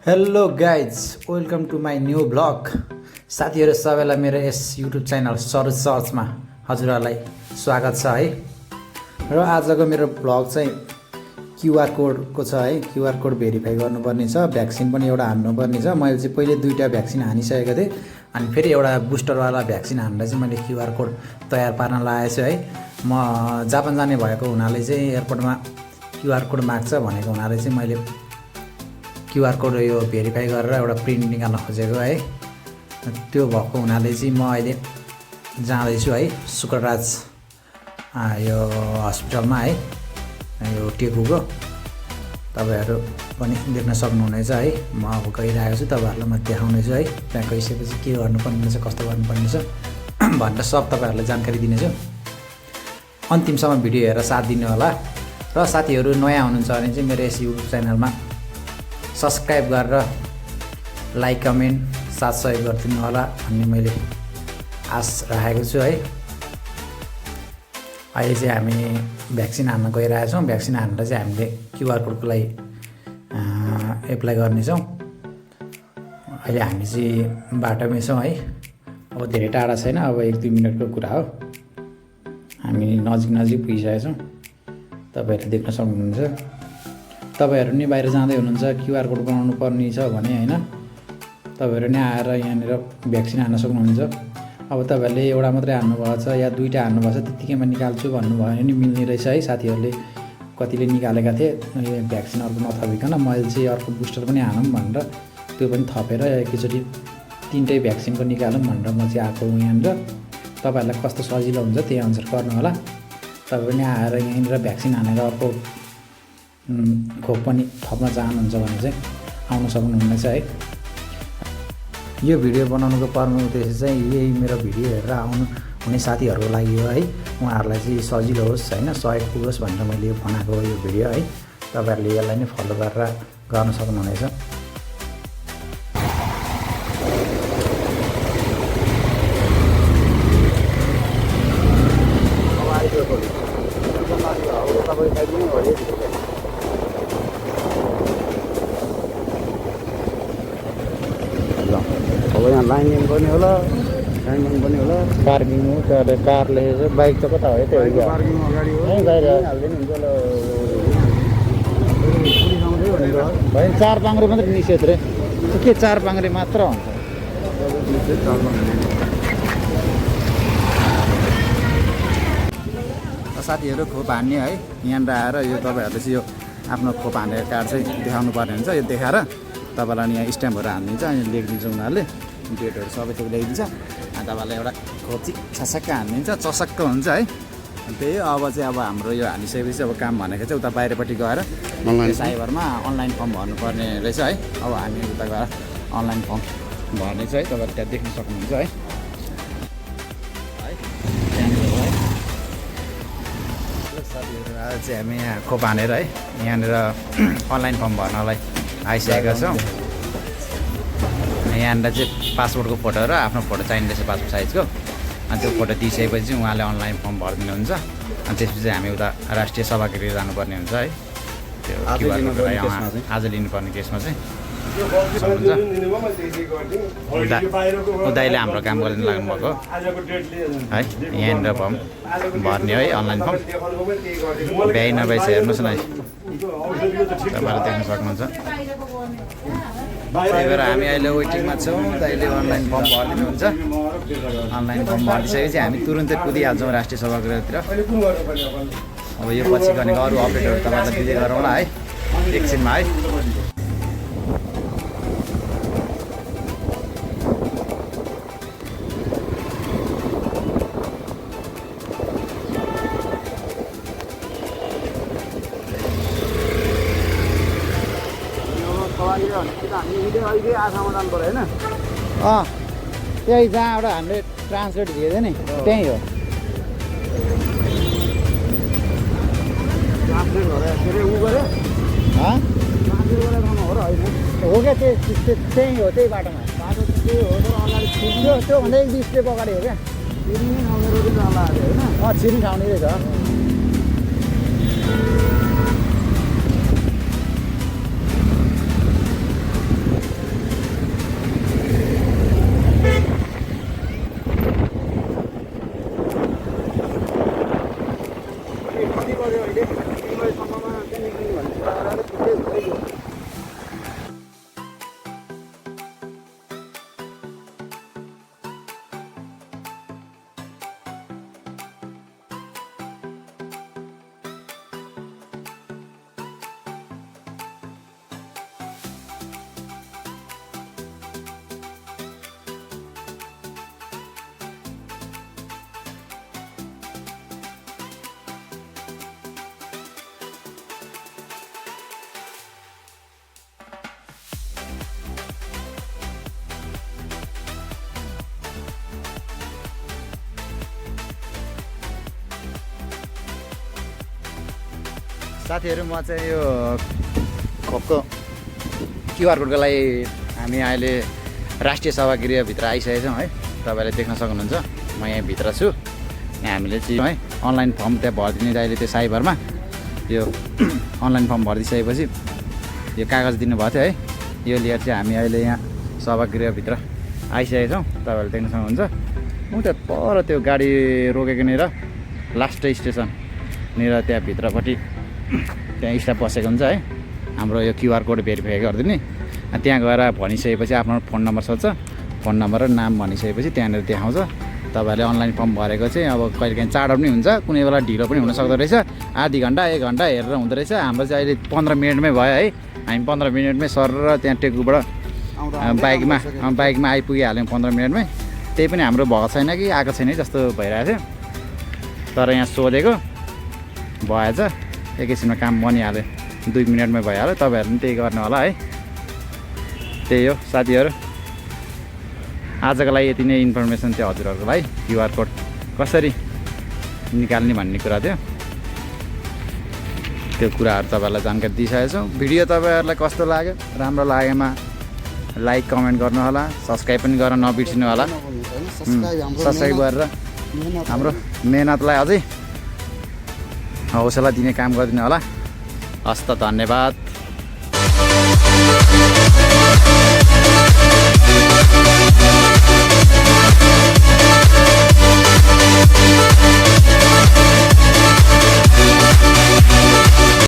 Hello guys welcome to my new blog. साथीहरू सबैलाई मेरो यस युट्युब च्यानल सरोज सर्चमा हजुरहरूलाई स्वागत छ है। र आजको मेरो ब्लग चाहिँ क्युआर कोडको छ है। क्युआर कोड भेरिफाई गर्नुपर्ने छ, भ्याक्सिन पनि एउटा हान्नुपर्ने छ। मैले चाहिँ पहिले 2टा भ्याक्सिन हानिसकेको थिएँ, अनि फेरि एउटा बुस्टरवाला भ्याक्सिन हान्दा चाहिँ मैले क्युआर कोड तयार पार्न लागेको छु है। म जापान जाने भएको हुनाले चाहिँ एयरपोर्टमा क्युआर कोड माग्छ भनेको हुनाले चाहिँ मैले क्युआर कोड यो भेरिफाई गरेर एउटा प्रिन्ट निकाल्न खोजेको है। त्यो भएको हुनाले चाहिँ म अहिले जाँदैछु है शुक्रराज यो हस्पिटलमा है, यो टेकुको। तपाईँहरू पनि देख्न सक्नुहुनेछ है। म अब गइरहेको छु, तपाईँहरूलाई म देखाउनेछु है। त्यहाँ गइसकेपछि के गर्नुपर्ने छ, कस्तो गर्नुपर्ने छ भनेर सब तपाईँहरूलाई जानकारी दिनेछु। अन्तिमसम्म भिडियो हेरेर साथ दिनु होला। र साथीहरू नयाँ हुनुहुन्छ भने चाहिँ मेरो यस युट्युब च्यानलमा सब्सक्राइब गरेर लाइक कमेन्ट साथ सहयोग गरिदिनु होला भन्ने मैले आश राखेको छु है। अहिले चाहिँ हामी भ्याक्सिन हान्न गइरहेछौँ। भ्याक्सिन हानेर चाहिँ हामीले क्युआर कोडको लागि एप्लाई गर्नेछौँ। अहिले हामी चाहिँ बाटोमै छौँ है। अब धेरै टाढा छैन, अब 1-2 मिनटको कुरा हो। हामी नजिक पुगिसकेका छौँ, तपाईँहरूले देख्न सक्नुहुन्छ। तपाईँहरू नि बाहिर जाँदै हुनुहुन्छ, क्युआर कोड बनाउनु पर्ने छ भने होइन, तपाईँहरू नि आएर यहाँनिर भ्याक्सिन हान्न सक्नुहुन्छ। अब तपाईँहरूले एउटा मात्रै हान्नुभएको छ या 2टा हान्नुभएको छ, त्यत्तिकैमा निकाल्छु भन्नुभयो भने नि मिल्ने रहेछ है। साथीहरूले कतिले निकालेका थिए भ्याक्सिन अर्को नथपिकन, मैले चाहिँ अर्को बुस्टर पनि हानौँ भनेर त्यो पनि थपेर एकैचोटि 3टै भ्याक्सिनको निकालौँ भनेर म चाहिँ आएको हुँ यहाँनिर। तपाईँहरूलाई कस्तो सजिलो हुन्छ त्यही अनुसार गर्नु होला। तपाईँ पनि आएर यहीँनिर भ्याक्सिन हानेर अर्को खोप पनि थप्न चाहनुहुन्छ भने चाहिँ आउन सक्नुहुनेछ है। यो भिडियो बनाउनुको प्रमुख उद्देश्य चाहिँ यही मेरो भिडियो हेरेर आउनु हुने साथीहरूको लागि हो है। उहाँहरूलाई चाहिँ सजिलो होस् होइन, सहयोग पुगोस् भनेर मैले यो बनाएको यो भिडियो है। तपाईँहरूले यसलाई नै फलो गरेर गर्न सक्नुहुनेछ। अब यहाँ लाइन लिनु पर्ने होला, पनि होला। पार्किङ हो, कारले बाइक त कता हो त्यो पार्किङ अगाडि हो, हाल्दैन हुन्छ ल। भाइ 4 पाङ्रे मात्रै निषेध रे, के 4 पाङ्रे मात्र हुन्छ। साथीहरू खोप हान्ने है, यहाँनिर आएर यो तपाईँहरूले चाहिँ यो आफ्नो खोप हानेको कार्ड चाहिँ देखाउनु पर्ने हुन्छ। यो देखाएर तपाईँलाई यहाँ स्ट्याम्पहरू हानिदिन्छ, अनि लेखिदिन्छ उनीहरूले, डेटहरू सबै थोक ल्याइदिन्छ। अनि तपाईँलाई एउटा खोप चाहिँ छसक्क हानिदिन्छ, चसक्क हुन्छ है। त्यही हो। अब चाहिँ हाम्रो यो हानिसकेपछि अब काम भनेको चाहिँ उता बाहिरपट्टि गएर साइबरमा अनलाइन फर्म भर्नुपर्ने रहेछ है। अब हामी उता गएर अनलाइन फर्म भर्ने चाहिँ है, तपाईँहरू त्यहाँ देख्न सक्नुहुन्छ है। साथीहरू आज चाहिँ हामी यहाँ खोप हानेर है यहाँनिर अनलाइन फर्म भर्नलाई आइसकेका छौँ। यहाँनिर चाहिँ पासपोर्टको फोटो र आफ्नो फोटो चाहिने रहेछ, पासपोर्ट साइजको। अनि त्यो फोटो दिइसकेपछि चाहिँ उहाँले अनलाइन फर्म भरिदिनुहुन्छ। अनि त्यसपछि हामी उता राष्ट्रिय सभागृह जानुपर्ने हुन्छ है। त्यो क्युआर कोड आज लिनुपर्ने केसमा चाहिँ दाइले हाम्रो काम गर्न लाग्नुभएको है। यहाँनिर फर्म भर्ने है, अनलाइन फर्म। भ्याइ नभएछ हेर्नुहोस् न है, तपाईँले देख्न सक्नुहुन्छ। त्यही भएर हामी अहिले वेटिङमा छौँ। दाइले अनलाइन फर्म भरिदिनुहुन्छ। अनलाइन फर्म भरिसकेपछि हामी तुरुन्तै कुदिहाल्छौँ राष्ट्रिय सभागृहतिर। अब यो पछि गरेको अरू अपडेटहरू तपाईँलाई दिँदै गरौँला है एकछिनमा है। त्यही जहाँबाट हामीले ट्रान्सलेट दिएको नि त्यहीँ हो। हो क्या त्यही हो, त्यही बाटोमा बाटो त्यही हो। तर अगाडि त्योभन्दा 1-2 स्टेप अगाडि हो क्या। छिर्ने ठाउने रहेछ होइन, छिर्ने ठाउने रहेछ। साथीहरू म चाहिँ यो खोपको क्युआर कोडको लागि हामी अहिले राष्ट्रिय सभागृहभित्र आइसकेको छौँ है। तपाईँले देख्न सक्नुहुन्छ म यहाँ भित्र छु। यहाँ हामीले चाहिँ है अनलाइन फर्म त्यहाँ भरिदिने अहिले त्यो साइबरमा यो अनलाइन फर्म भरिदिइसकेपछि यो कागज दिनुभएको थियो है। यो लिएर चाहिँ हामी अहिले यहाँ सभागृहभित्र आइसकेको छौँ। तपाईँहरूले देख्न सक्नुहुन्छ उता पर त्यो गाडी रोकेको निर लास्ट स्टेसननिर त्यहाँ भित्रपट्टि त्यहाँ स्टाफ बसेको हुन्छ है। हाम्रो यो क्युआर कोड भेरिफाई गरिदिने त्यहाँ गएर भनिसकेपछि आफ्नो फोन नम्बर सोध्छ, फोन नम्बर र नाम भनिसकेपछि त्यहाँनिर देखाउँछ। तपाईँहरूले अनलाइन फर्म भरेको चाहिँ अब कहिलेकाहीँ चाँडो पनि हुन्छ, कुनै बेला ढिलो पनि हुनसक्दो रहेछ। आधी घन्टा 1 घन्टा हेरेर हुँदो रहेछ। हाम्रो चाहिँ अहिले 15 मिनटमै भयो है। हामी 15 मिनटमै सर र त्यहाँ टेकुबाट बाइकमा आइपुगिहाल्यौँ 15 मिनटमै। त्यही पनि हाम्रो भएको छैन कि आएको छैन जस्तो भइरहेको थियो। तर यहाँ सोधेको भएछ, एकैछिनमा काम बनिहाल्यो, 2 मिनटमै भइहाल्यो। तपाईँहरू पनि त्यही गर्नु होला है। त्यही हो साथीहरू, आजको लागि यति नै इन्फर्मेसन थियो हजुरहरूको लागि। क्युआर कोड कसरी निकाल्ने भन्ने कुरा थियो, त्यो कुराहरू तपाईँहरूलाई जानकारी दिइसकेको छु। भिडियो तपाईँहरूलाई कस्तो लाग्यो, राम्रो लागेमा लाइक कमेन्ट गर्नुहोला, सब्सक्राइब पनि गर्न नबिर्सिनु होला। सब्सक्राइब गरेर हाम्रो मेहनतलाई अझै हौसला दिने काम गरिदिनु होला। हस्त धन्यवाद।